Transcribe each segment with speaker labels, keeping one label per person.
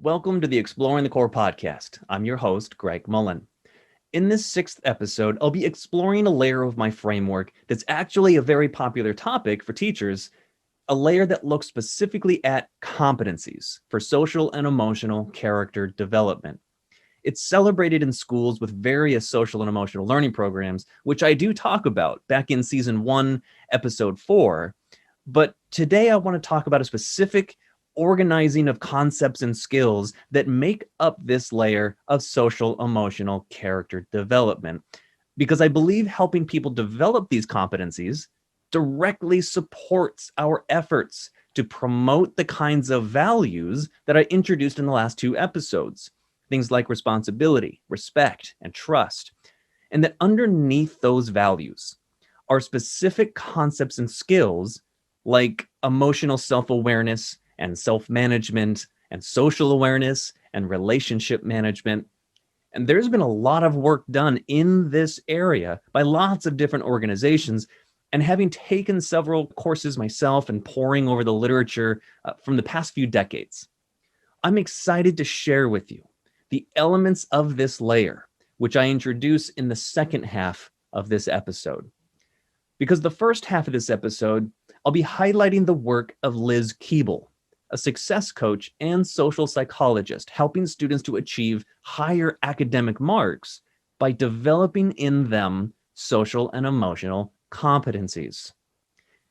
Speaker 1: Welcome to the Exploring the Core podcast. I'm your host, Greg Mullen. In this sixth episode, I'll be exploring a layer of my framework that's actually a very popular topic for teachers, a layer that looks specifically at competencies for social and emotional character development. It's celebrated in schools with various social and emotional learning programs, which I do talk about back in season 1, episode 4. But today I want to talk about a specific organizing of concepts and skills that make up this layer of social emotional character development, because I believe helping people develop these competencies directly supports our efforts to promote the kinds of values that I introduced in the last 2 episodes, things like responsibility, respect, and trust, and that underneath those values are specific concepts and skills like emotional self-awareness and self-management and social awareness and relationship management. And there's been a lot of work done in this area by lots of different organizations. And having taken several courses myself and poring over the literature from the past few decades, I'm excited to share with you the elements of this layer, which I introduce in the second half of this episode. Because the first half of this episode, I'll be highlighting the work of Liz Keable, a success coach and social psychologist, helping students to achieve higher academic marks by developing in them social and emotional competencies.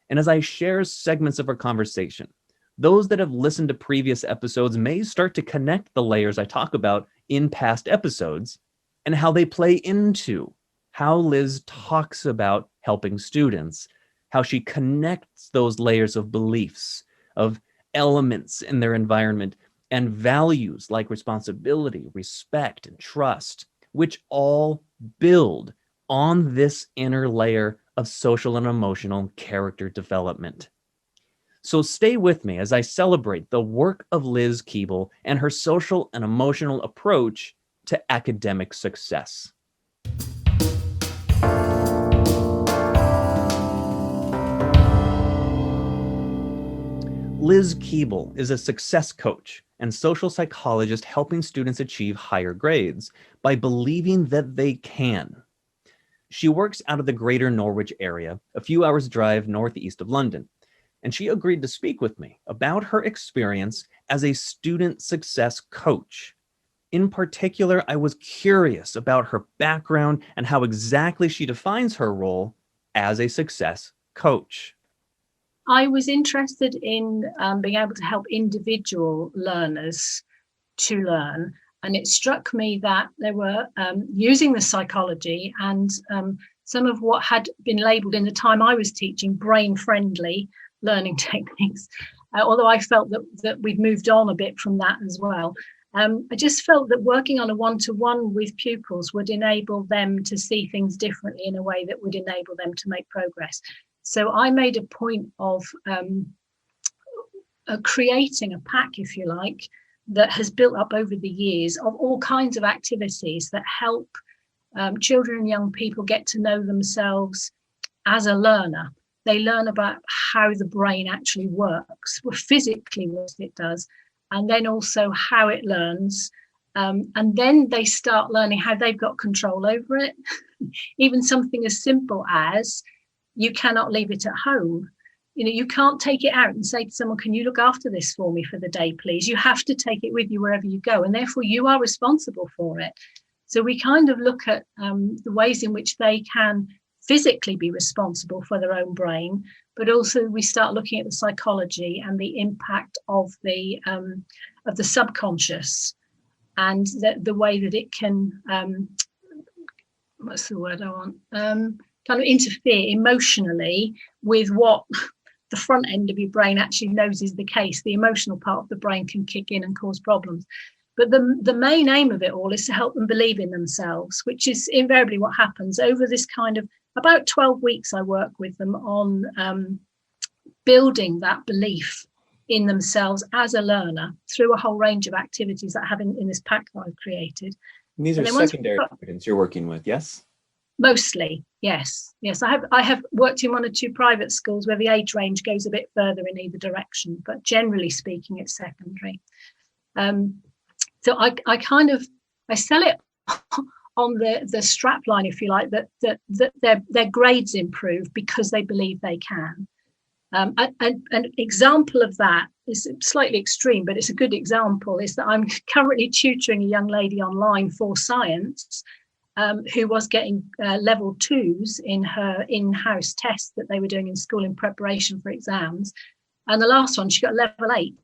Speaker 1: And as I share segments of our conversation, those that have listened to previous episodes may start to connect the layers I talk about in past episodes and how they play into how Liz talks about helping students, how she connects those layers of beliefs, of elements in their environment, and values like responsibility, respect, and trust, which all build on this inner layer of social and emotional character development. So stay with me as I celebrate the work of Liz Keable and her social and emotional approach to academic success. Liz Keable is a success coach and social psychologist helping students achieve higher grades by believing that they can. She works out of the greater Norwich area, a few hours' drive northeast of London, and she agreed to speak with me about her experience as a student success coach. In particular, I was curious about her background and how exactly she defines her role as a success coach.
Speaker 2: I was interested in being able to help individual learners to learn. And it struck me that they were using the psychology and some of what had been labelled in the time I was teaching brain-friendly learning techniques, although I felt that we'd moved on a bit from that as well. I just felt that working on a one-to-one with pupils would enable them to see things differently in a way that would enable them to make progress. So I made a point of creating a pack, if you like, that has built up over the years of all kinds of activities that help children and young people get to know themselves as a learner. They learn about how the brain actually works, well, physically what it does, and then also how it learns. And then they start learning how they've got control over it. Even something as simple as you cannot leave it at home. You know, you can't take it out and say to someone, can you look after this for me for the day, please? You have to take it with you wherever you go. And therefore you are responsible for it. So we kind of look at the ways in which they can physically be responsible for their own brain, but also we start looking at the psychology and the impact of the subconscious and the way that it can, what's the word I want? Kind of interfere emotionally with what the front end of your brain actually knows is the case. The emotional part of the brain can kick in and cause problems. But the main aim of it all is to help them believe in themselves, which is invariably what happens over this kind of about 12 weeks. I work with them on building that belief in themselves as a learner through a whole range of activities that I have in this pack that I've created.
Speaker 1: And these are secondary students you're working with, yes?
Speaker 2: Mostly, yes. I have worked in 1 or 2 private schools where the age range goes a bit further in either direction, but generally speaking, it's secondary. So I sell it on the strap line, if you like, that their grades improve because they believe they can. An example of that is slightly extreme, but it's a good example, is that I'm currently tutoring a young lady online for science who was getting level 2s in her in-house tests that they were doing in school in preparation for exams. And the last one, she got level 8,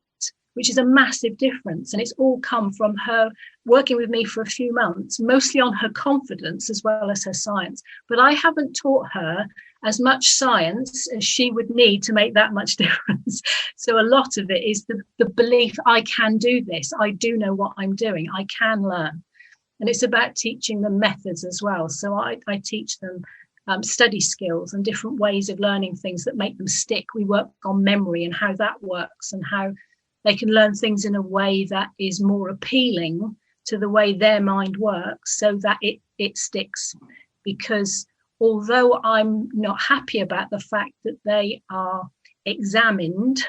Speaker 2: which is a massive difference. And it's all come from her working with me for a few months, mostly on her confidence as well as her science. But I haven't taught her as much science as she would need to make that much difference. So a lot of it is the belief, I can do this. I do know what I'm doing. I can learn. And it's about teaching them methods as well. So I teach them study skills and different ways of learning things that make them stick. We work on memory and how that works, and how they can learn things in a way that is more appealing to the way their mind works, so that it sticks. Because although I'm not happy about the fact that they are examined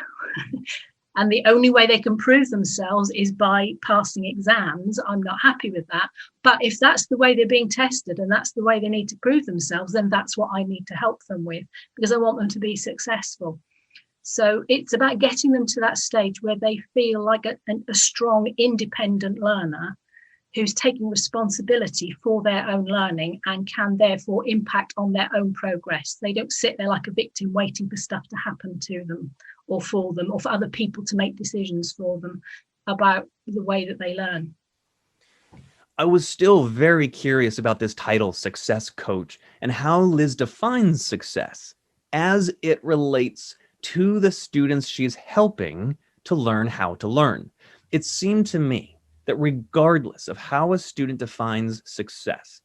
Speaker 2: and the only way they can prove themselves is by passing exams, I'm not happy with that. But if that's the way they're being tested and that's the way they need to prove themselves, then that's what I need to help them with, because I want them to be successful. So it's about getting them to that stage where they feel like a strong, independent learner who's taking responsibility for their own learning and can therefore impact on their own progress. They don't sit there like a victim waiting for stuff to happen to them or for them, or for other people to make decisions for them about the way that they learn.
Speaker 1: I was still very curious about this title, Success Coach, and how Liz defines success as it relates to the students she's helping to learn how to learn. It seemed to me that regardless of how a student defines success,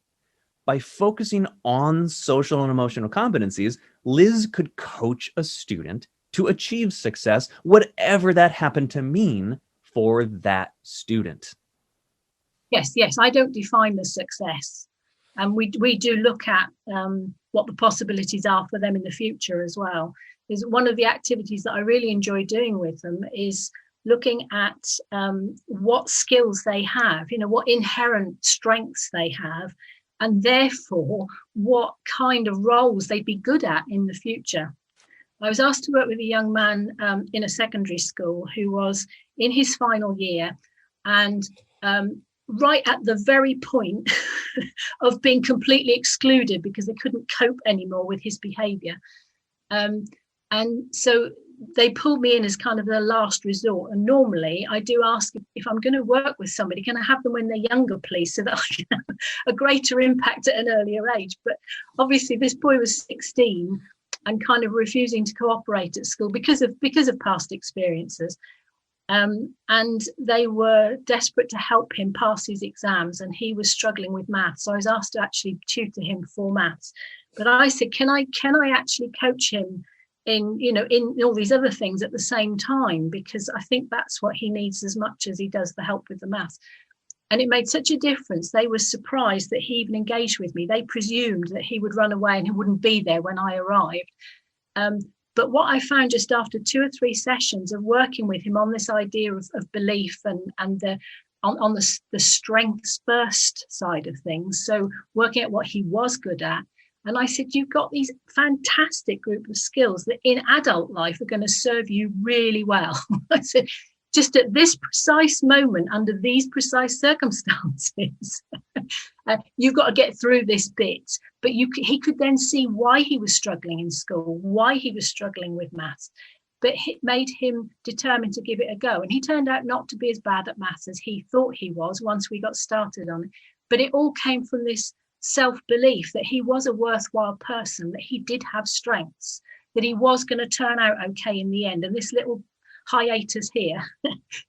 Speaker 1: by focusing on social and emotional competencies, Liz could coach a student to achieve success, whatever that happened to mean for that student.
Speaker 2: Yes, I don't define the success. And we do look at what the possibilities are for them in the future as well. Is one of the activities that I really enjoy doing with them is looking at what skills they have, what inherent strengths they have, and therefore what kind of roles they'd be good at in the future. I was asked to work with a young man in a secondary school who was in his final year and right at the very point of being completely excluded because they couldn't cope anymore with his behaviour. And so they pulled me in as kind of their last resort. And normally I do ask, if I'm going to work with somebody, can I have them when they're younger, please, so that I can have a greater impact at an earlier age. But obviously this boy was 16 and kind of refusing to cooperate at school because of past experiences. And they were desperate to help him pass his exams, and he was struggling with maths. So I was asked to actually tutor him for maths. But I said, can I actually coach him in all these other things at the same time, because I think that's what he needs as much as he does the help with the maths. And it made such a difference. They were surprised that he even engaged with me. They presumed that he would run away and he wouldn't be there when I arrived. But what I found just after 2 or 3 sessions of working with him on this idea of belief and on the strengths first side of things, so working at what he was good at. And I said, you've got these fantastic group of skills that in adult life are going to serve you really well. I said, just at this precise moment, under these precise circumstances, you've got to get through this bit. But he could then see why he was struggling in school, why he was struggling with maths. But it made him determined to give it a go. And he turned out not to be as bad at maths as he thought he was once we got started on it. But it all came from this self-belief that he was a worthwhile person, that he did have strengths, that he was going to turn out okay in the end. And this little hiatus here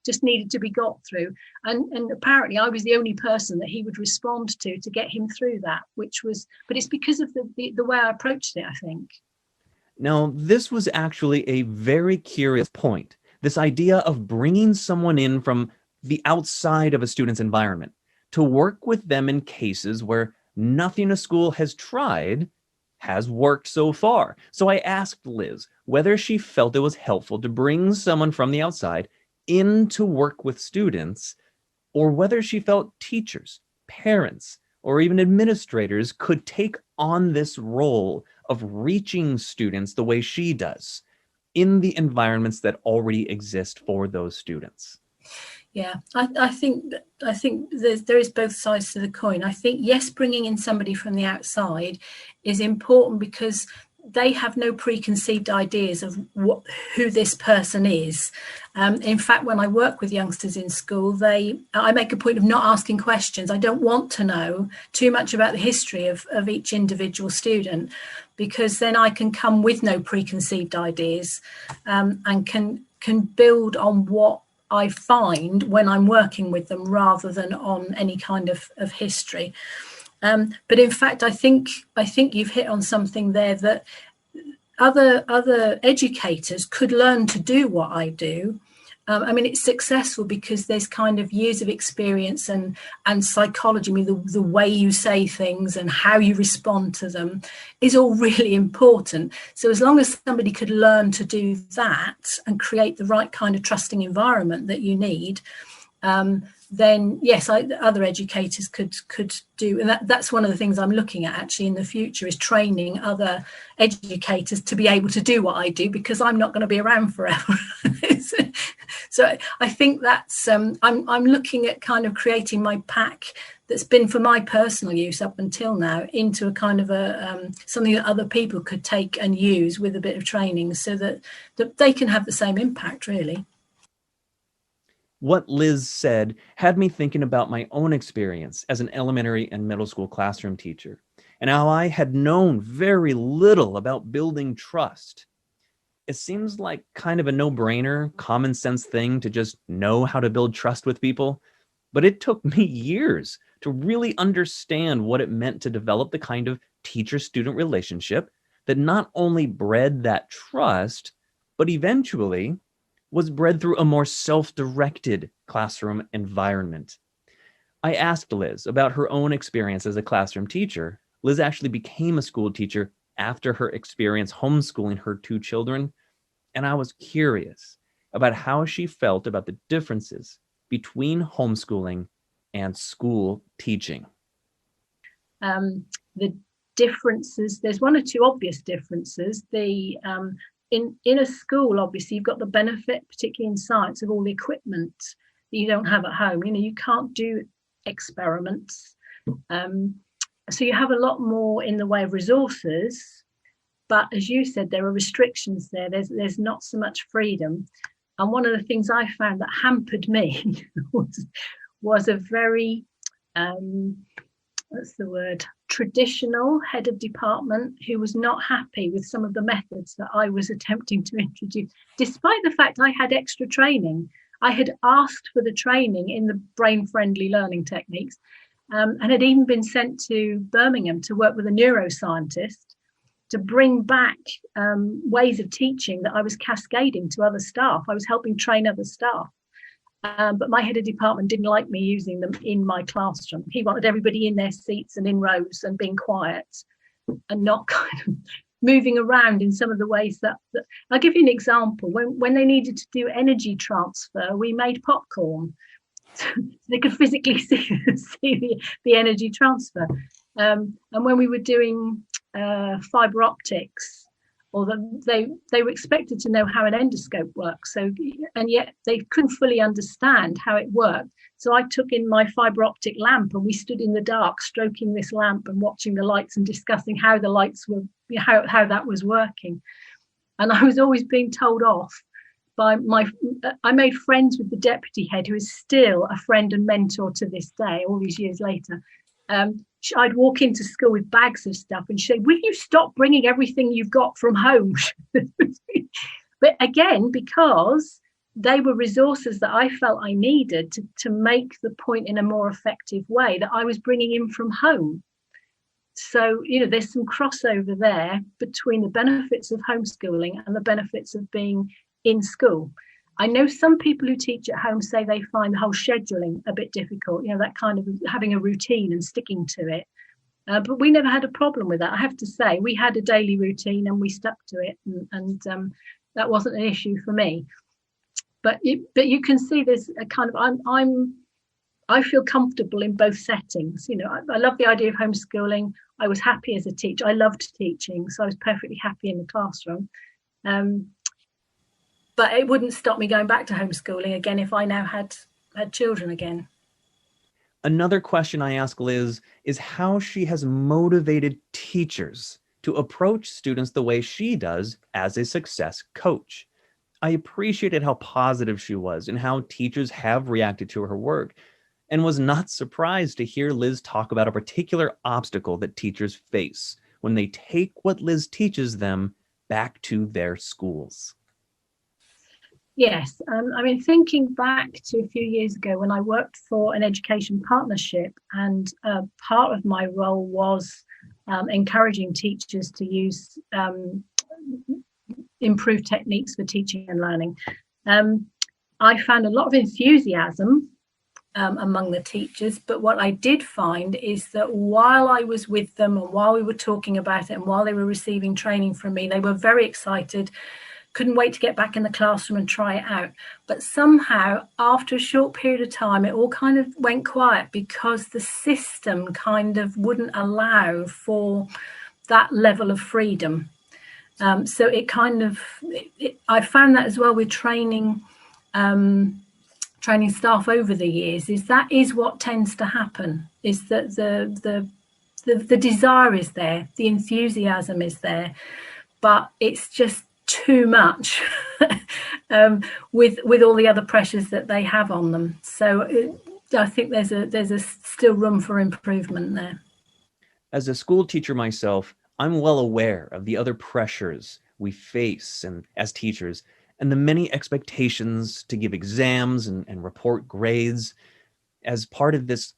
Speaker 2: just needed to be got through. And apparently I was the only person that he would respond to get him through that, but it's because of the way I approached it, I think.
Speaker 1: Now, this was actually a very curious point, this idea of bringing someone in from the outside of a student's environment to work with them in cases where nothing a school has tried has worked so far. So I asked Liz whether she felt it was helpful to bring someone from the outside in to work with students or whether she felt teachers, parents, or even administrators could take on this role of reaching students the way she does in the environments that already exist for those students.
Speaker 2: Yeah, I think there is both sides to the coin. I think, yes, bringing in somebody from the outside is important because they have no preconceived ideas of who this person is. In fact, when I work with youngsters in school, I make a point of not asking questions. I don't want to know too much about the history of each individual student, because then I can come with no preconceived ideas, and can build on what I find when I'm working with them rather than on any kind of history. But in fact, I think you've hit on something there, that other educators could learn to do what I do. I mean, it's successful because there's kind of years of experience and psychology. I mean, the way you say things and how you respond to them is all really important. So as long as somebody could learn to do that and create the right kind of trusting environment that you need, then yes, other educators could do. And that's one of the things I'm looking at actually in the future, is training other educators to be able to do what I do, because I'm not going to be around forever. So I think that's I'm looking at kind of creating my pack that's been for my personal use up until now into a kind of a something that other people could take and use with a bit of training, so that they can have the same impact, really.
Speaker 1: What Liz said had me thinking about my own experience as an elementary and middle school classroom teacher, and how I had known very little about building trust. It seems like kind of a no-brainer, common sense thing to just know how to build trust with people, but it took me years to really understand what it meant to develop the kind of teacher-student relationship that not only bred that trust, but eventually was bred through a more self-directed classroom environment. I asked Liz about her own experience as a classroom teacher. Liz actually became a school teacher after her experience homeschooling her 2 children, and I was curious about how she felt about the differences between homeschooling and school teaching.
Speaker 2: The differences, there's one or two obvious differences. In a school, obviously, you've got the benefit, particularly in science, of all the equipment that you don't have at home. You know, you can't do experiments. So you have a lot more in the way of resources. But as you said, there are restrictions there. There's not so much freedom. And one of the things I found that hampered me was a very, traditional head of department who was not happy with some of the methods that I was attempting to introduce, despite the fact I had extra training. I had asked for the training in the brain-friendly learning techniques, and had even been sent to Birmingham to work with a neuroscientist to bring back ways of teaching that I was cascading to other staff. I was helping train other staff. But my head of department didn't like me using them in my classroom. He wanted everybody in their seats and in rows and being quiet and not kind of moving around in some of the ways that I'll give you an example. When they needed to do energy transfer, we made popcorn so they could physically see the energy transfer. And when we were doing fibre optics, or they were expected to know how an endoscope works, so, and yet they couldn't fully understand how it worked. So I took in my fibre optic lamp, and we stood in the dark stroking this lamp and watching the lights and discussing how the lights were, how that was working. And I was always being told off by I made friends with the deputy head, who is still a friend and mentor to this day, all these years later. I'd walk into school with bags of stuff and she'd say, will you stop bringing everything you've got from home? But again, because they were resources that I felt I needed to make the point in a more effective way that I was bringing in from home. So, you know, there's some crossover there between the benefits of homeschooling and the benefits of being in school. I know some people who teach at home say they find the whole scheduling a bit difficult, you know, that kind of having a routine and sticking to it. But we never had a problem with that. I have to say, we had a daily routine and we stuck to it, and that wasn't an issue for me. But you can see there's a kind of I feel comfortable in both settings. I love the idea of homeschooling. I was happy as a teacher. I loved teaching, so I was perfectly happy in the classroom. But it wouldn't stop me going back to homeschooling again if I now had children again.
Speaker 1: Another question I ask Liz is how she has motivated teachers to approach students the way she does as a success coach. I appreciated how positive she was and how teachers have reacted to her work, and was not surprised to hear Liz talk about a particular obstacle that teachers face when they take what Liz teaches them back to their schools.
Speaker 2: Yes, thinking back to a few years ago when I worked for an education partnership, and part of my role was encouraging teachers to use improved techniques for teaching and learning. I found a lot of enthusiasm among the teachers, but what I did find is that while I was with them and while we were talking about it and while they were receiving training from me, they were very excited, couldn't wait to get back in the classroom and try it out. But somehow, after a short period of time, it all kind of went quiet because the system kind of wouldn't allow for that level of freedom. So it kind of, I found that as well with training staff over the years, is what tends to happen, is that the desire is there, the enthusiasm is there, but it's just too much with all the other pressures that they have on them. So I think there's a still room for improvement there.
Speaker 1: As a school teacher myself, I'm well aware of the other pressures we face and as teachers, and the many expectations to give exams and report grades as part of this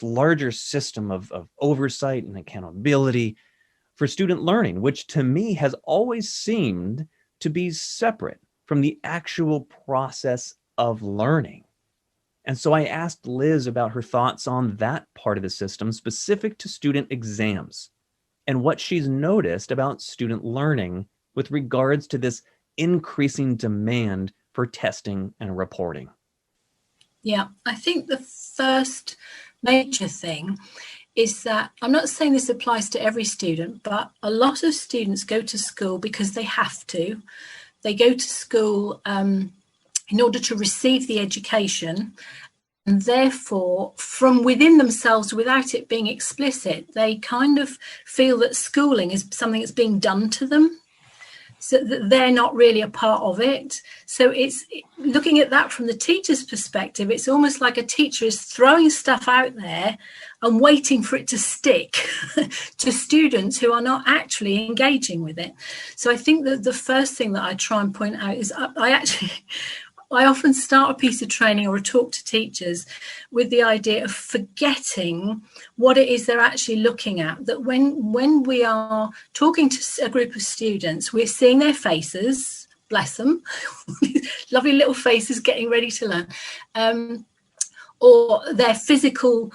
Speaker 1: larger system of oversight and accountability for student learning, which to me has always seemed to be separate from the actual process of learning. And so I asked Liz about her thoughts on that part of the system specific to student exams and what she's noticed about student learning with regards to this increasing demand for testing and reporting.
Speaker 3: Yeah, I think the first major thing is that, I'm not saying this applies to every student, but a lot of students go to school because they have to. They go to school in order to receive the education, and therefore from within themselves, without it being explicit, they kind of feel that schooling is something that's being done to them, so that they're not really a part of it. So it's looking at that from the teacher's perspective, it's almost like a teacher is throwing stuff out there and waiting for it to stick to students who are not actually engaging with it. So I think that the first thing that I try and point out is I often start a piece of training or a talk to teachers with the idea of forgetting what it is they're actually looking at. That when we are talking to a group of students, we're seeing their faces, bless them, lovely little faces getting ready to learn, or their physical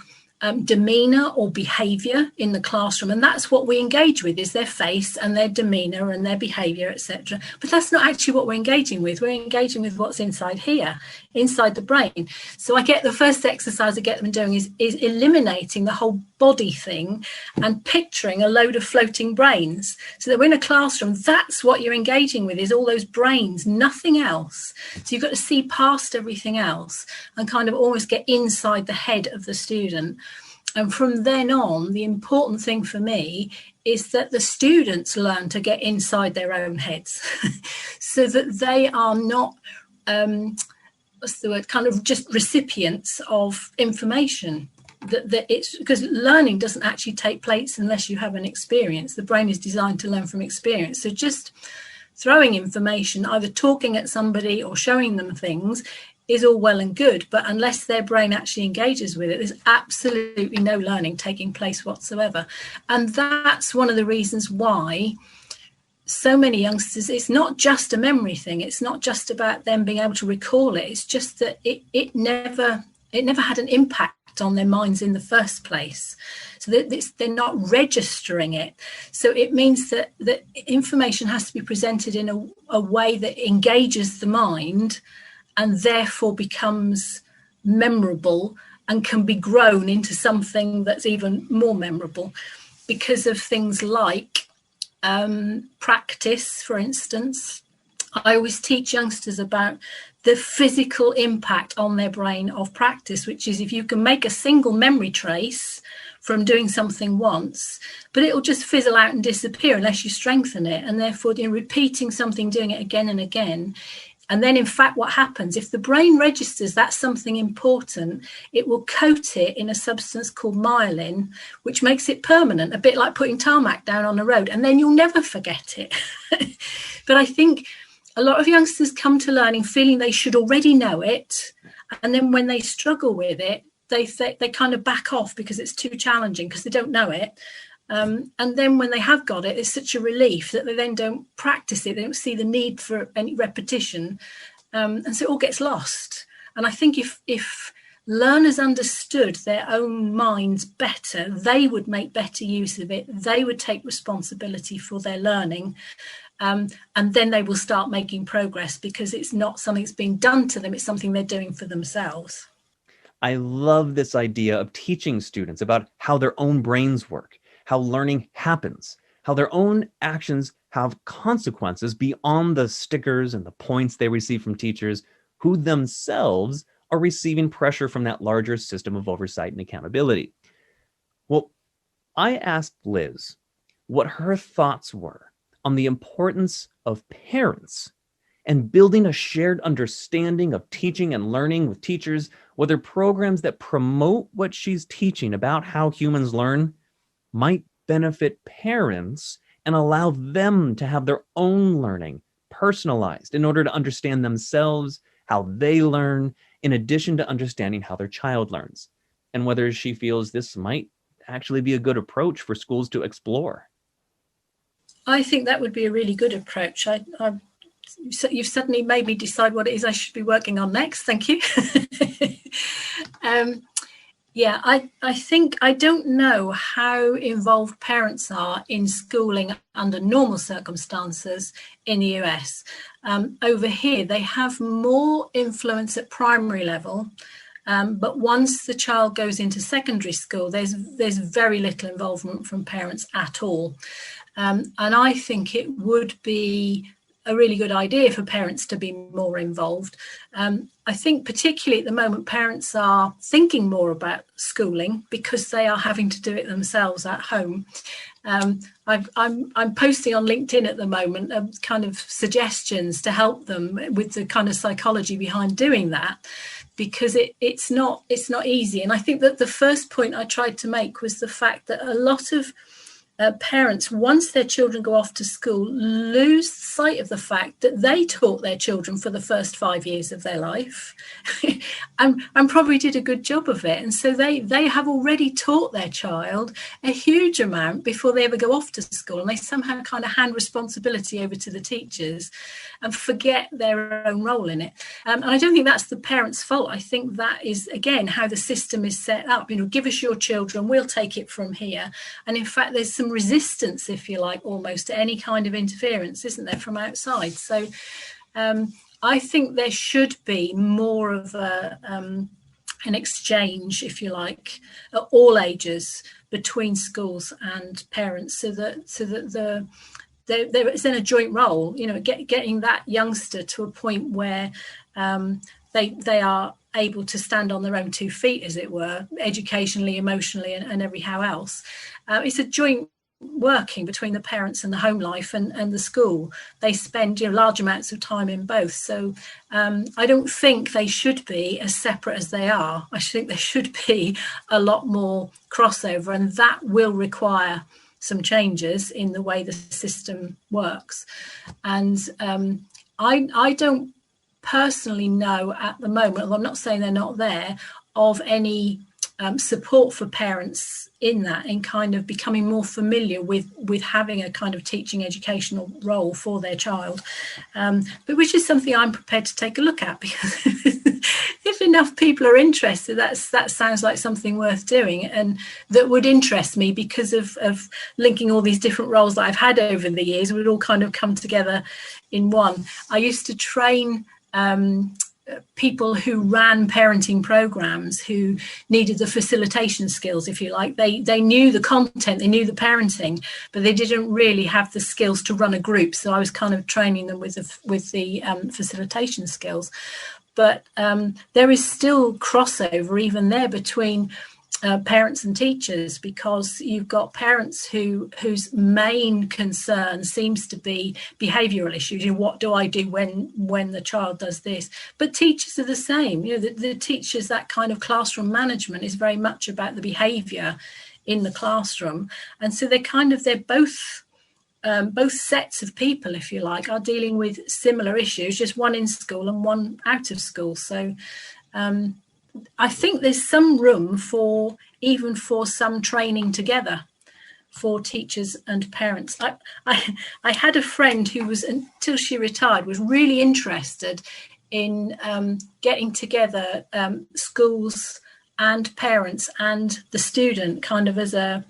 Speaker 3: demeanour or behaviour in the classroom, and that's what we engage with, is their face and their demeanour and their behaviour, etc. But that's not actually what we're engaging with. We're engaging with what's inside here, inside the brain. So I get the first exercise I get them doing is eliminating the whole body thing and picturing a load of floating brains, so that we're in a classroom, that's what you're engaging with, is all those brains, nothing else. So you've got to see past everything else and kind of almost get inside the head of the student. And from then on, the important thing for me is that the students learn to get inside their own heads so that they are not, kind of just recipients of information. That it's because learning doesn't actually take place unless you have an experience. The brain is designed to learn from experience. So just throwing information, either talking at somebody or showing them things, is all well and good, but unless their brain actually engages with it, there's absolutely no learning taking place whatsoever. And that's one of the reasons why so many youngsters, it's not just a memory thing, it's not just about them being able to recall it, it's just that it never had an impact on their minds in the first place. So they're not registering it. So it means that information has to be presented in a way that engages the mind and therefore becomes memorable and can be grown into something that's even more memorable because of things like practice, for instance. I always teach youngsters about the physical impact on their brain of practice, which is if you can make a single memory trace from doing something once, but it'll just fizzle out and disappear unless you strengthen it. And therefore, repeating something, doing it again and again. And then, in fact, what happens, if the brain registers that's something important, it will coat it in a substance called myelin, which makes it permanent, a bit like putting tarmac down on a road, and then you'll never forget it. But I think a lot of youngsters come to learning feeling they should already know it. And then when they struggle with it, they kind of back off because it's too challenging, because they don't know it. And then when they have got it, it's such a relief that they then don't practice it. They don't see the need for any repetition. And so it all gets lost. And I think if learners understood their own minds better, they would make better use of it. They would take responsibility for their learning. And then they will start making progress, because it's not something that's being done to them. It's something they're doing for themselves.
Speaker 1: I love this idea of teaching students about how their own brains work, how learning happens, how their own actions have consequences beyond the stickers and the points they receive from teachers, who themselves are receiving pressure from that larger system of oversight and accountability. Well, I asked Liz what her thoughts were on the importance of parents and building a shared understanding of teaching and learning with teachers, whether programs that promote what she's teaching about how humans learn might benefit parents and allow them to have their own learning personalized in order to understand themselves, how they learn, in addition to understanding how their child learns, and whether she feels this might actually be a good approach for schools to explore.
Speaker 3: I think that would be a really good approach. You've suddenly made me decide what it is I should be working on next. Thank you. I think, I don't know how involved parents are in schooling under normal circumstances in the US. Over here, they have more influence at primary level. But once the child goes into secondary school, there's very little involvement from parents at all. And I think it would be a really good idea for parents to be more involved. I think particularly at the moment, parents are thinking more about schooling because they are having to do it themselves at home. I'm posting on LinkedIn at the moment kind of suggestions to help them with the kind of psychology behind doing that, because it's not easy. And I think that the first point I tried to make was the fact that a lot of parents, once their children go off to school, lose sight of the fact that they taught their children for the first 5 years of their life and probably did a good job of it. And so they have already taught their child a huge amount before they ever go off to school. And they somehow kind of hand responsibility over to the teachers and forget their own role in it. And I don't think that's the parents' fault. I think that is, again, how the system is set up. Give us your children, we'll take it from here. And in fact, there's some resistance, if you like, almost to any kind of interference, isn't there, from outside? So I think there should be more of an exchange, if you like, at all ages between schools and parents, so that there is then a joint role, getting that youngster to a point where they are able to stand on their own 2 feet, as it were, educationally, emotionally, and everyhow else. It's a joint working between the parents and the home life and the school. They spend large amounts of time in both. So I don't think they should be as separate as they are. I think there should be a lot more crossover, and that will require some changes in the way the system works. And I don't personally know at the moment, although I'm not saying they're not there, of any support for parents in kind of becoming more familiar with having a kind of teaching educational role for their child, but which is something I'm prepared to take a look at, because if enough people are interested, that sounds like something worth doing, and that would interest me, because of linking all these different roles that I've had over the years would all kind of come together in one. I used to train people who ran parenting programs who needed the facilitation skills, if you like. They knew the content, they knew the parenting, but they didn't really have the skills to run a group. So I was kind of training them with the facilitation skills. But there is still crossover even there between parents and teachers, because you've got parents whose main concern seems to be behavioural issues. What do I do when the child does this? But teachers are the same. The teachers, that kind of classroom management is very much about the behaviour in the classroom, and so they're both sets of people, if you like, are dealing with similar issues, just one in school and one out of school. So I think there's some room for some training together for teachers and parents. I had a friend who was, until she retired, was really interested in getting together schools and parents and the student kind of as a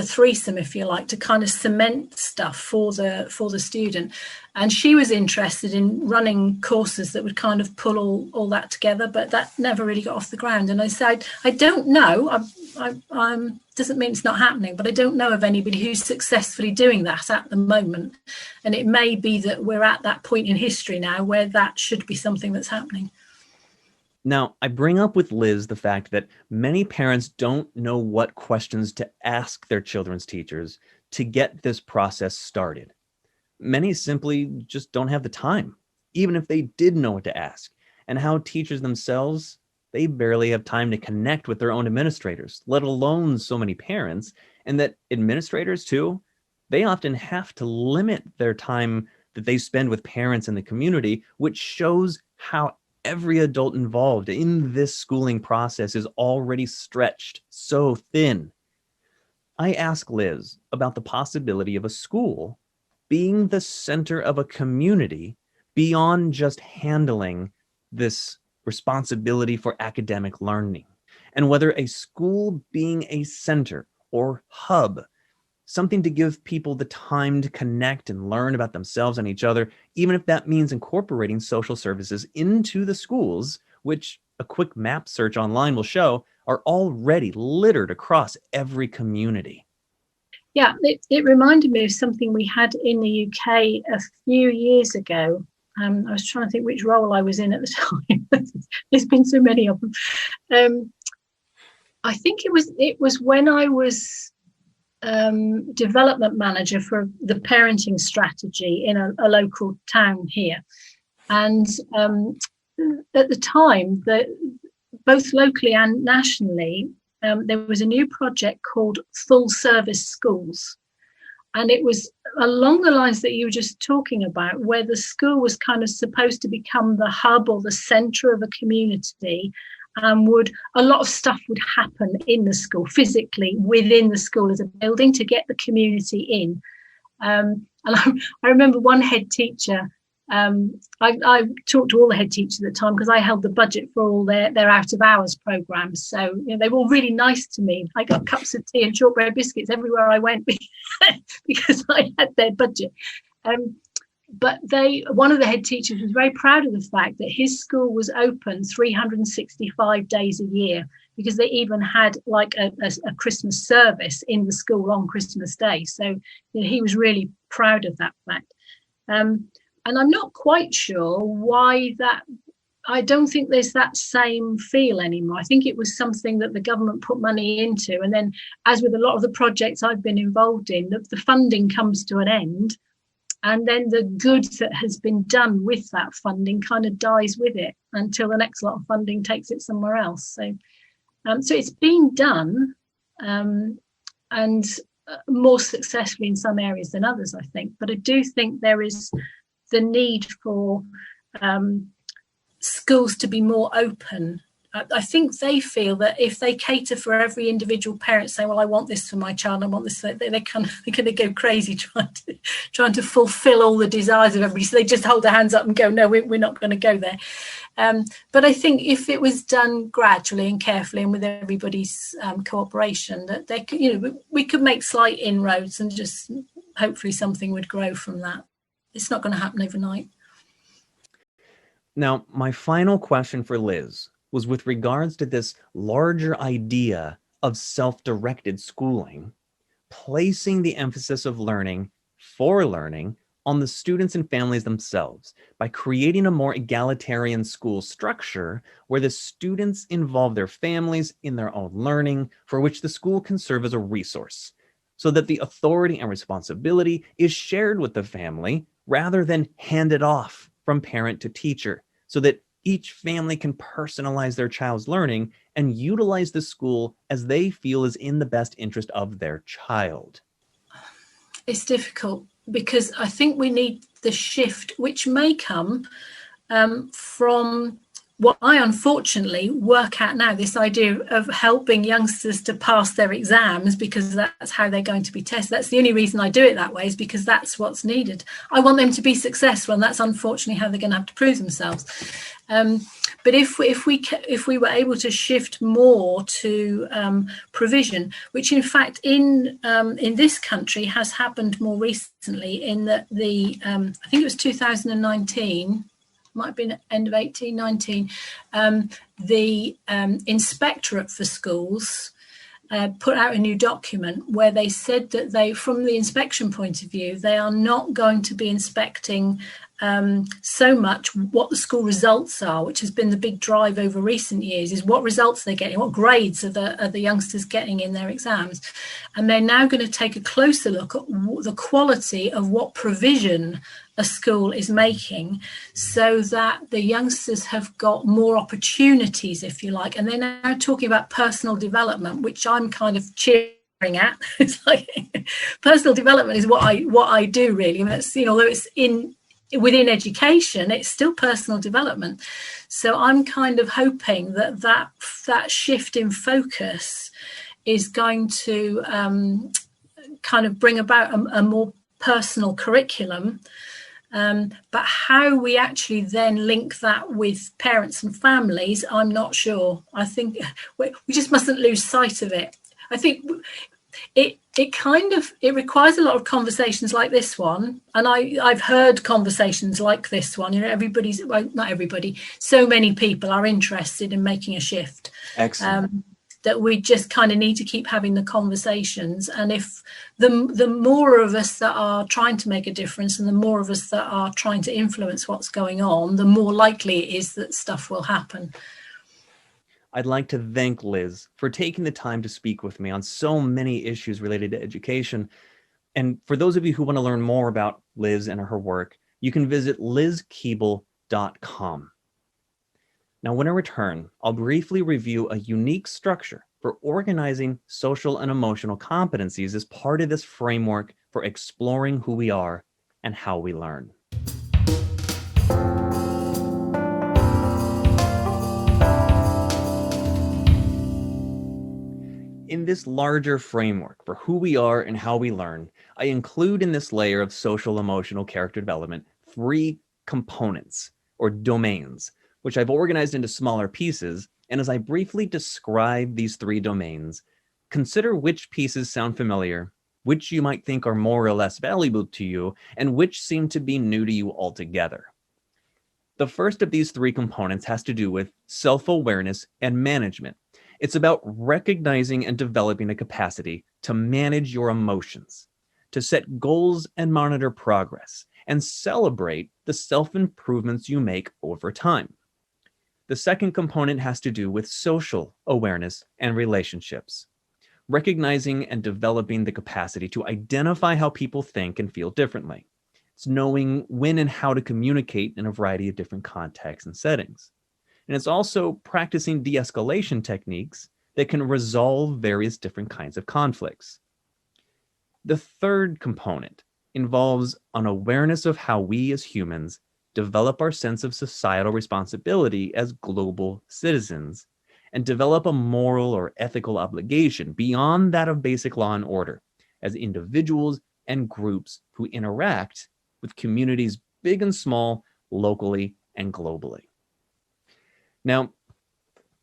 Speaker 3: threesome, if you like, to kind of cement stuff for the student. And she was interested in running courses that would kind of pull all that together, but that never really got off the ground. And I said, I don't know, doesn't mean it's not happening, but I don't know of anybody who's successfully doing that at the moment. And it may be that we're at that point in history now where that should be something that's happening.
Speaker 1: Now, I bring up with Liz the fact that many parents don't know what questions to ask their children's teachers to get this process started. Many simply just don't have the time, even if they did know what to ask, and how teachers themselves, they barely have time to connect with their own administrators, let alone so many parents, and that administrators too, they often have to limit their time that they spend with parents in the community, which shows how every adult involved in this schooling process is already stretched so thin. I ask Liz about the possibility of a school being the center of a community beyond just handling this responsibility for academic learning, and whether a school being a center or hub, something to give people the time to connect and learn about themselves and each other, even if that means incorporating social services into the schools, which a quick map search online will show are already littered across every community.
Speaker 2: Yeah, it reminded me of something we had in the UK a few years ago. I was trying to think which role I was in at the time. There's been so many of them. I think it was when I was development manager for the parenting strategy in a local town here. And at the time, both locally and nationally, there was a new project called Full Service Schools. And it was along the lines that you were just talking about, where the school was kind of supposed to become the hub or the centre of a community, and a lot of stuff would happen in the school, physically within the school as a building, to get the community in. And I remember one head teacher, I talked to all the head teachers at the time because I held the budget for all their out of hours programs. So they were all really nice to me. I got cups of tea and shortbread biscuits everywhere I went because I had their budget. But one of the head teachers was very proud of the fact that his school was open 365 days a year, because they even had like a Christmas service in the school on Christmas Day. So he was really proud of that fact. And I'm not quite sure why that. I don't think there's that same feel anymore. I think it was something that the government put money into. And then, as with a lot of the projects I've been involved in, the funding comes to an end. And then the good that has been done with that funding kind of dies with it until the next lot of funding takes it somewhere else. So it's been done, and more successfully in some areas than others, I think. But I do think there is the need for schools to be more open. I think they feel that if they cater for every individual parent saying, well, I want this for my child, I want this, they're going to go crazy trying to fulfill all the desires of everybody. So they just hold their hands up and go, no, we're not going to go there. But I think if it was done gradually and carefully and with everybody's cooperation, that they could, we could make slight inroads, and just hopefully something would grow from that. It's not going to happen overnight.
Speaker 1: Now, my final question for Liz was with regards to this larger idea of self-directed schooling, placing the emphasis of learning for learning on the students and families themselves by creating a more egalitarian school structure where the students involve their families in their own learning, for which the school can serve as a resource, so that the authority and responsibility is shared with the family rather than handed off from parent to teacher, so that each family can personalize their child's learning and utilize the school as they feel is in the best interest of their child.
Speaker 3: It's difficult because I think we need the shift, which may come from what I unfortunately work at now, this idea of helping youngsters to pass their exams because that's how they're going to be tested. That's the only reason I do it that way, is because that's what's needed. I want them to be successful, and that's unfortunately how they're going to have to prove themselves. But if we were able to shift more to provision, which in fact in this country has happened more recently, in that I think it was 2019. Might have been end of 18, 19, the Inspectorate for Schools put out a new document where they said that from the inspection point of view, they are not going to be inspecting so much what the school results are, which has been the big drive over recent years, is what results they're getting, what grades are the youngsters getting in their exams. And they're now going to take a closer look at the quality of what provision a school is making, so that the youngsters have got more opportunities, if you like. And they're now talking about personal development, which I'm kind of cheering at. It's like personal development is what I do, really. I mean, it's, although it's within education, it's still personal development. So I'm kind of hoping that shift in focus is going to kind of bring about a more personal curriculum. But how we actually then link that with parents and families, I'm not sure. I think we just mustn't lose sight of it. I think it requires a lot of conversations like this one, and I've heard conversations like this one. Not everybody, so many people are interested in making a shift.
Speaker 1: Excellent.
Speaker 3: That we just kind of need to keep having the conversations. And if the more of us that are trying to make a difference, and the more of us that are trying to influence what's going on, the more likely it is that stuff will happen.
Speaker 1: I'd like to thank Liz for taking the time to speak with me on so many issues related to education. And for those of you who want to learn more about Liz and her work, you can visit lizkeable.com. Now, when I return, I'll briefly review a unique structure for organizing social and emotional competencies as part of this framework for exploring who we are and how we learn. In this larger framework for who we are and how we learn, I include in this layer of social emotional character development 3 components or domains, which I've organized into smaller pieces. And as I briefly describe these 3 domains, consider which pieces sound familiar, which you might think are more or less valuable to you, and which seem to be new to you altogether. The first of these 3 components has to do with self-awareness and management. It's about recognizing and developing a capacity to manage your emotions, to set goals and monitor progress, and celebrate the self-improvements you make over time. The second component has to do with social awareness and relationships, recognizing and developing the capacity to identify how people think and feel differently. It's knowing when and how to communicate in a variety of different contexts and settings. And it's also practicing de-escalation techniques that can resolve various different kinds of conflicts. The third component involves an awareness of how we as humans develop our sense of societal responsibility as global citizens, and develop a moral or ethical obligation beyond that of basic law and order as individuals and groups who interact with communities big and small, locally and globally. Now,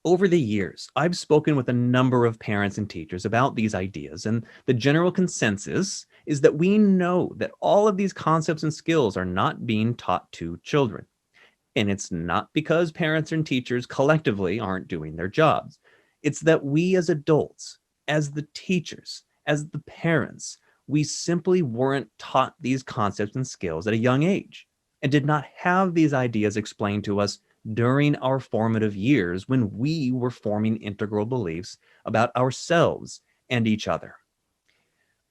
Speaker 1: over the years, I've spoken with a number of parents and teachers about these ideas, and the general consensus is that we know that all of these concepts and skills are not being taught to children. And it's not because parents and teachers collectively aren't doing their jobs. It's that we as adults, as the teachers, as the parents, we simply weren't taught these concepts and skills at a young age and did not have these ideas explained to us during our formative years when we were forming integral beliefs about ourselves and each other.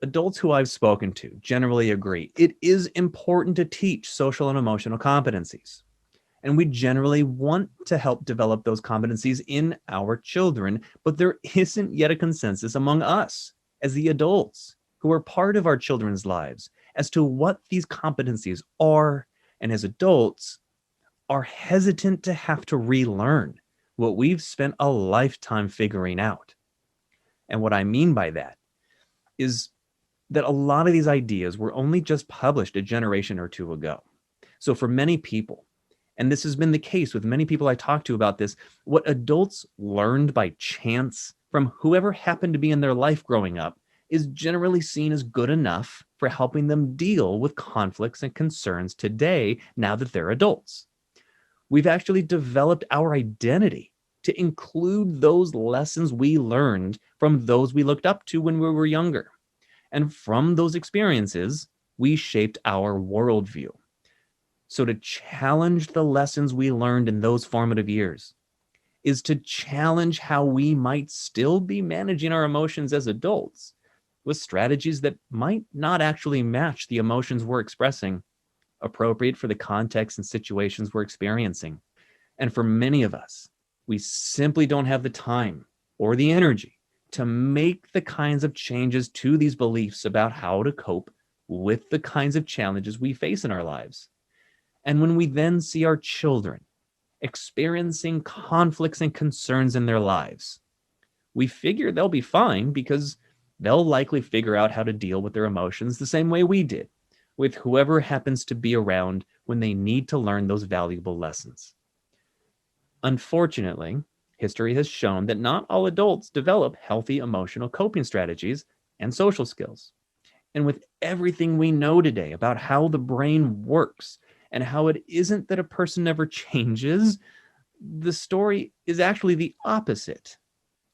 Speaker 1: Adults who I've spoken to generally agree it is important to teach social and emotional competencies. And we generally want to help develop those competencies in our children, but there isn't yet a consensus among us as the adults who are part of our children's lives as to what these competencies are, and as adults are hesitant to have to relearn what we've spent a lifetime figuring out. And what I mean by that is that a lot of these ideas were only just published a generation or two ago. So for many people, and this has been the case with many people I talk to about this, what adults learned by chance from whoever happened to be in their life growing up is generally seen as good enough for helping them deal with conflicts and concerns today, now that they're adults. We've actually developed our identity to include those lessons we learned from those we looked up to when we were younger. And from those experiences, we shaped our worldview. So to challenge the lessons we learned in those formative years is to challenge how we might still be managing our emotions as adults with strategies that might not actually match the emotions we're expressing, appropriate for the context and situations we're experiencing. And for many of us, we simply don't have the time or the energy to make the kinds of changes to these beliefs about how to cope with the kinds of challenges we face in our lives. And when we then see our children experiencing conflicts and concerns in their lives, we figure they'll be fine because they'll likely figure out how to deal with their emotions the same way we did, with whoever happens to be around when they need to learn those valuable lessons. Unfortunately, history has shown that not all adults develop healthy emotional coping strategies and social skills. And with everything we know today about how the brain works and how it isn't that a person never changes, the story is actually the opposite.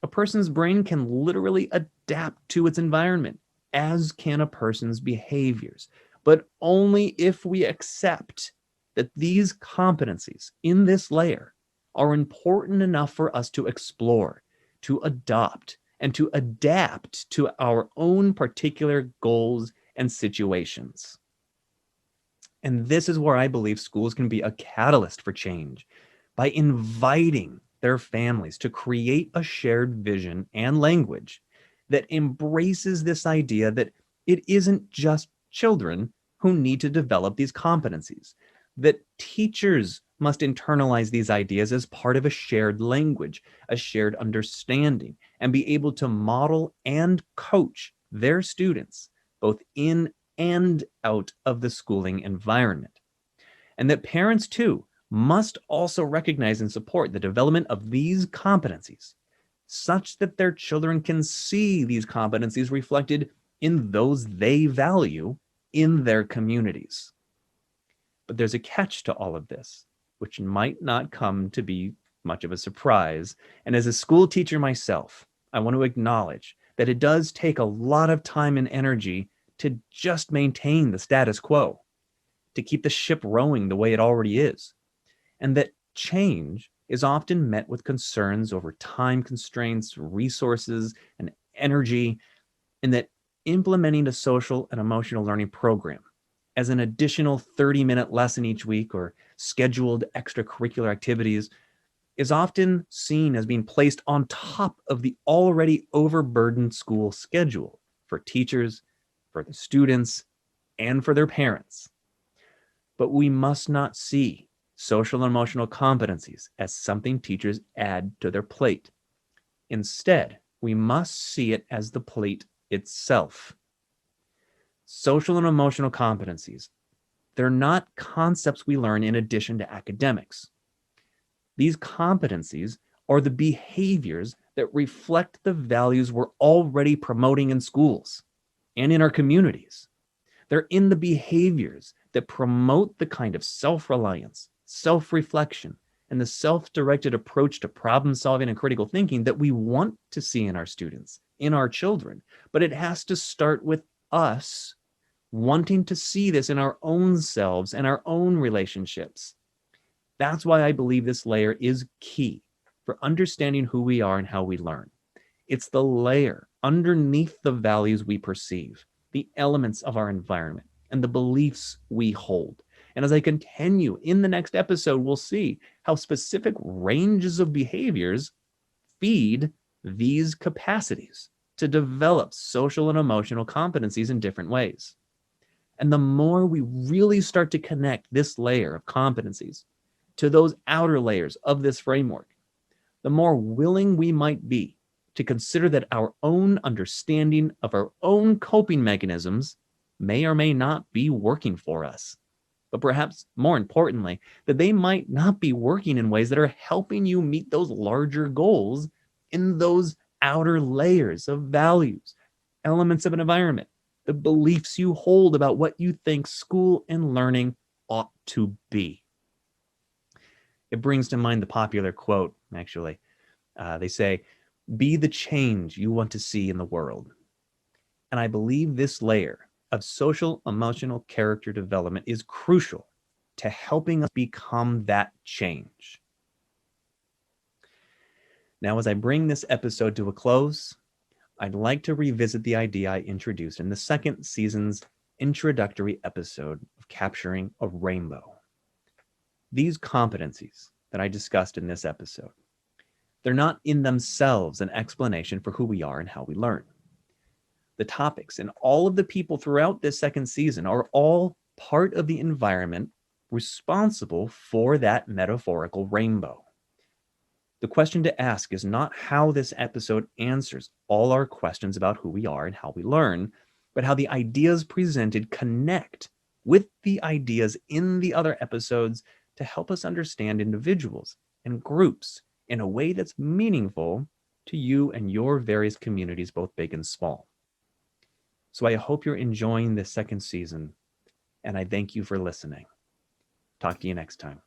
Speaker 1: A person's brain can literally adapt to its environment, as can a person's behaviors, but only if we accept that these competencies in this layer are important enough for us to explore, to adopt, and to adapt to our own particular goals and situations. And this is where I believe schools can be a catalyst for change by inviting their families to create a shared vision and language that embraces this idea that it isn't just children who need to develop these competencies, that teachers must internalize these ideas as part of a shared language, a shared understanding, and be able to model and coach their students both in and out of the schooling environment. And that parents too must also recognize and support the development of these competencies such that their children can see these competencies reflected in those they value in their communities. But there's a catch to all of this, which might not come to be much of a surprise. And as a school teacher myself, I want to acknowledge that it does take a lot of time and energy to just maintain the status quo, to keep the ship rowing the way it already is. And that change is often met with concerns over time constraints, resources, and energy, and that implementing a social and emotional learning program as an additional 30-minute lesson each week or scheduled extracurricular activities is often seen as being placed on top of the already overburdened school schedule for teachers, for the students, and for their parents. But we must not see social and emotional competencies as something teachers add to their plate. Instead, we must see it as the plate itself. Social and emotional competencies, they're not concepts we learn in addition to academics. These competencies are the behaviors that reflect the values we're already promoting in schools and in our communities. They're in the behaviors that promote the kind of self-reliance, self-reflection, and the self-directed approach to problem solving and critical thinking that we want to see in our students, in our children. But it has to start with us wanting to see this in our own selves and our own relationships. That's why I believe this layer is key for understanding who we are and how we learn. It's the layer underneath the values we perceive, the elements of our environment, and the beliefs we hold. And as I continue in the next episode, we'll see how specific ranges of behaviors feed these capacities to develop social and emotional competencies in different ways. And the more we really start to connect this layer of competencies to those outer layers of this framework, the more willing we might be to consider that our own understanding of our own coping mechanisms may or may not be working for us. But perhaps more importantly, that they might not be working in ways that are helping you meet those larger goals in those outer layers of values, elements of an environment, the beliefs you hold about what you think school and learning ought to be. It brings to mind the popular quote, actually. They say, "Be the change you want to see in the world." And I believe this layer of social emotional character development is crucial to helping us become that change. Now, as I bring this episode to a close, I'd like to revisit the idea I introduced in the second season's introductory episode of Capturing a Rainbow. These competencies that I discussed in this episode, they're not in themselves an explanation for who we are and how we learn. The topics and all of the people throughout this second season are all part of the environment responsible for that metaphorical rainbow. The question to ask is not how this episode answers all our questions about who we are and how we learn, but how the ideas presented connect with the ideas in the other episodes to help us understand individuals and groups in a way that's meaningful to you and your various communities, both big and small. So I hope you're enjoying this second season, and I thank you for listening. Talk to you next time.